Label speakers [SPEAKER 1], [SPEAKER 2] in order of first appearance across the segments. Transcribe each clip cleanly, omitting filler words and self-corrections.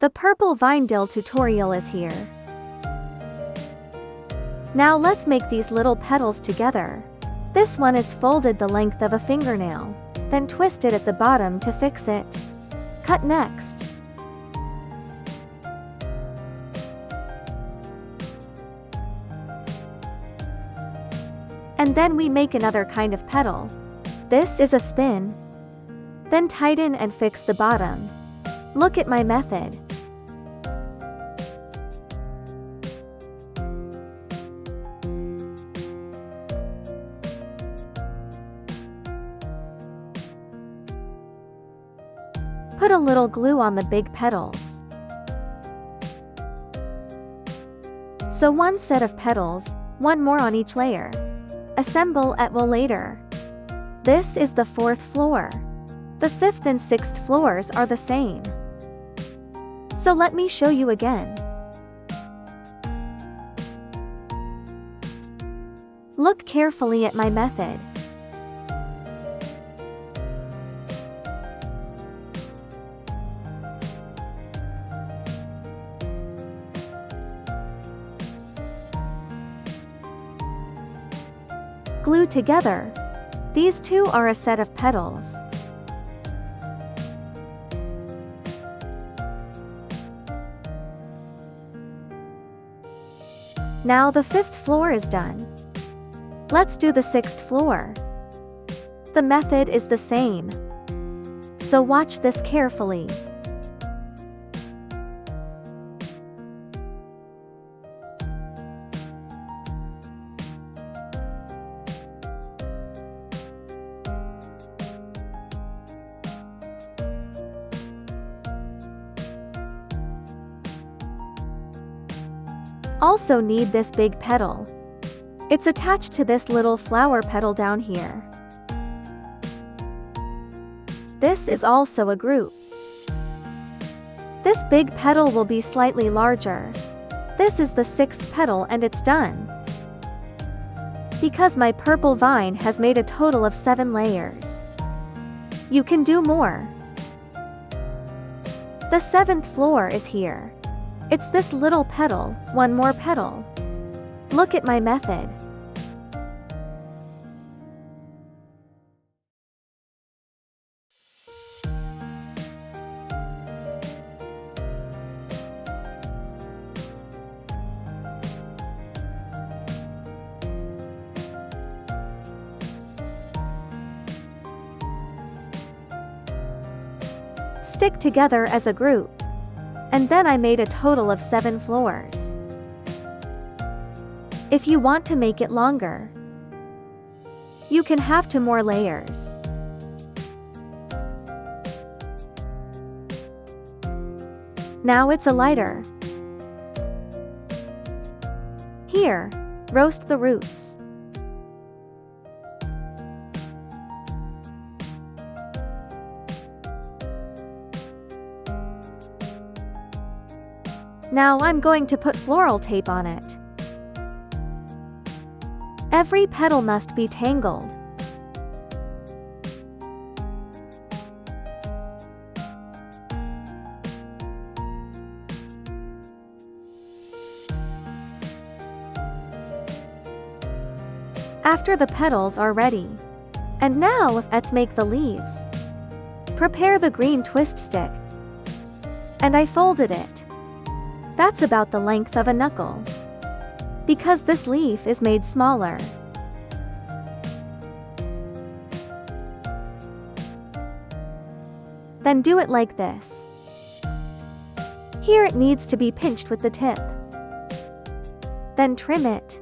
[SPEAKER 1] The purple vine dill tutorial is here. Now let's make these little petals together. This one is folded the length of a fingernail, then twist it at the bottom to fix it. Cut next. And then we make another kind of petal. This is a spin. Then tighten and fix the bottom. Look at my method. Put a little glue on the big petals. Sew one set of petals, one more on each layer. Assemble at will later. This is the fourth floor. The fifth and sixth floors are the same. So let me show you again. Look carefully at my method. Glue together. These two are a set of petals. Now the fifth floor is done. Let's do the sixth floor. The method is the same. So watch this carefully. Also need this big petal. It's attached to this little flower petal down here. This is also a group. This big petal will be slightly larger. This is the sixth petal and it's done. Because my purple vine has made a total of 7 layers. You can do more. The seventh floor is here. It's this little petal, one more petal. Look at my method. Stick together as a group. And then I made a total of 7 floors. If you want to make it longer, you can have 2 more layers. Now it's a lighter. Here, roast the roots. Now I'm going to put floral tape on it. Every petal must be tangled. After the petals are ready. And now, let's make the leaves. Prepare the green twist stick. And I folded it. That's about the length of a knuckle. Because this leaf is made smaller. Then do it like this. Here it needs to be pinched with the tip. Then trim it.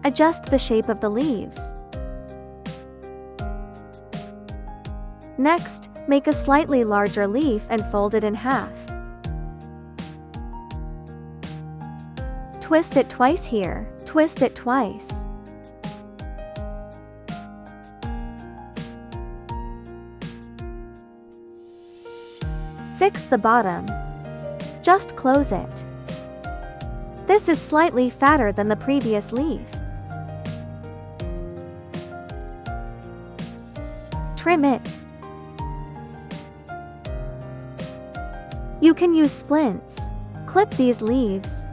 [SPEAKER 1] Adjust the shape of the leaves. Next, make a slightly larger leaf and fold it in half. Twist it twice here, twist it twice. Fix the bottom. Just close it. This is slightly fatter than the previous leaf. Trim it. You can use splints. Clip these leaves.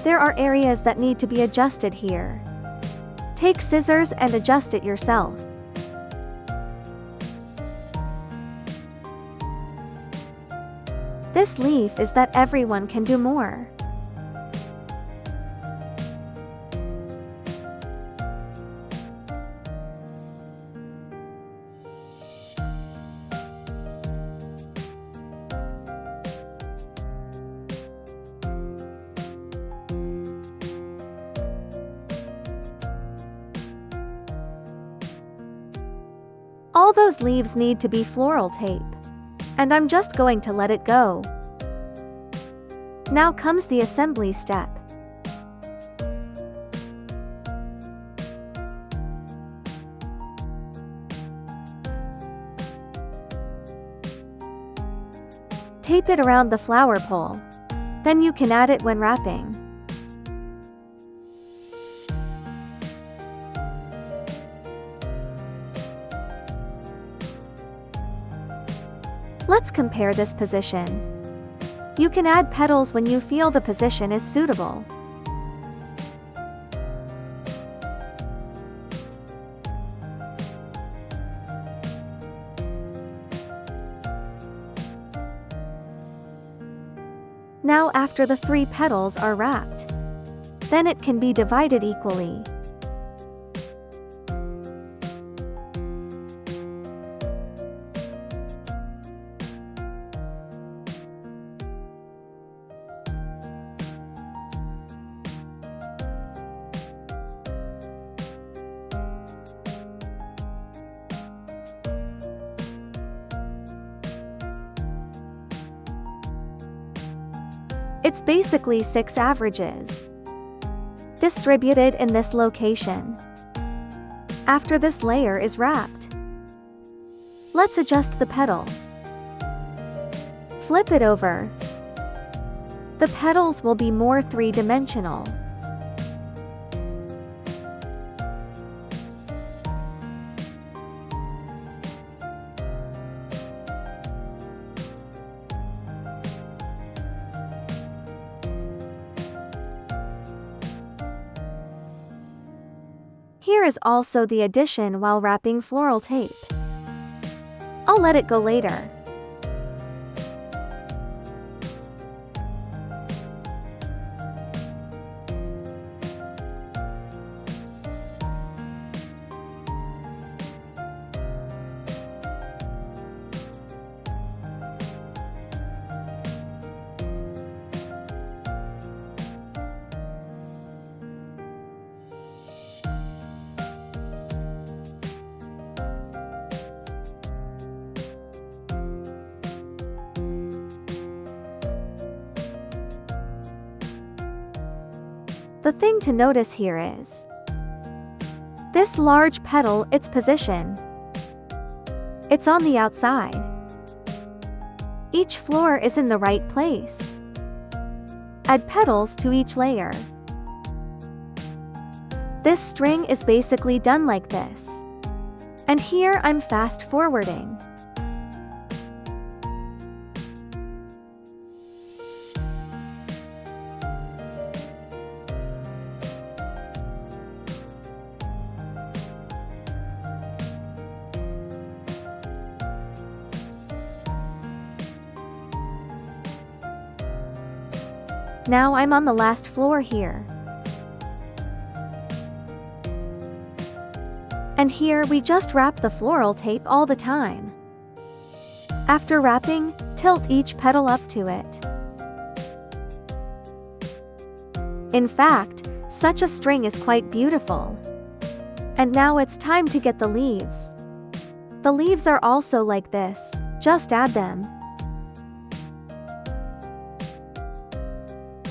[SPEAKER 1] There are areas that need to be adjusted here. Take scissors and adjust it yourself. This leaf is that everyone can do more. All those leaves need to be floral tape. And I'm just going to let it go. Now comes the assembly step. Tape it around the flower pole. Then you can add it when wrapping. Let's compare this position. You can add petals when you feel the position is suitable. Now after the 3 petals are wrapped, then it can be divided equally. It's basically 6 averages, distributed in this location. After this layer is wrapped, let's adjust the petals. Flip it over. The petals will be more 3-dimensional. Here is also the addition while wrapping floral tape. I'll let it go later. The thing to notice here is this large petal, its position. It's on the outside. Each floor is in the right place. Add petals to each layer. This string is basically done like this. And here I'm fast forwarding. Now I'm on the last floor here. And here we just wrap the floral tape all the time. After wrapping, tilt each petal up to it. In fact, such a string is quite beautiful. And now it's time to get the leaves. The leaves are also like this, just add them.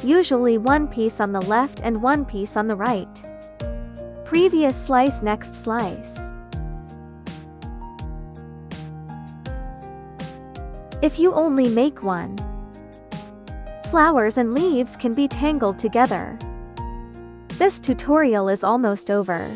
[SPEAKER 1] Usually one piece on the left and one piece on the right. Previous slice, next slice. If you only make one, flowers and leaves can be tangled together. This tutorial is almost over.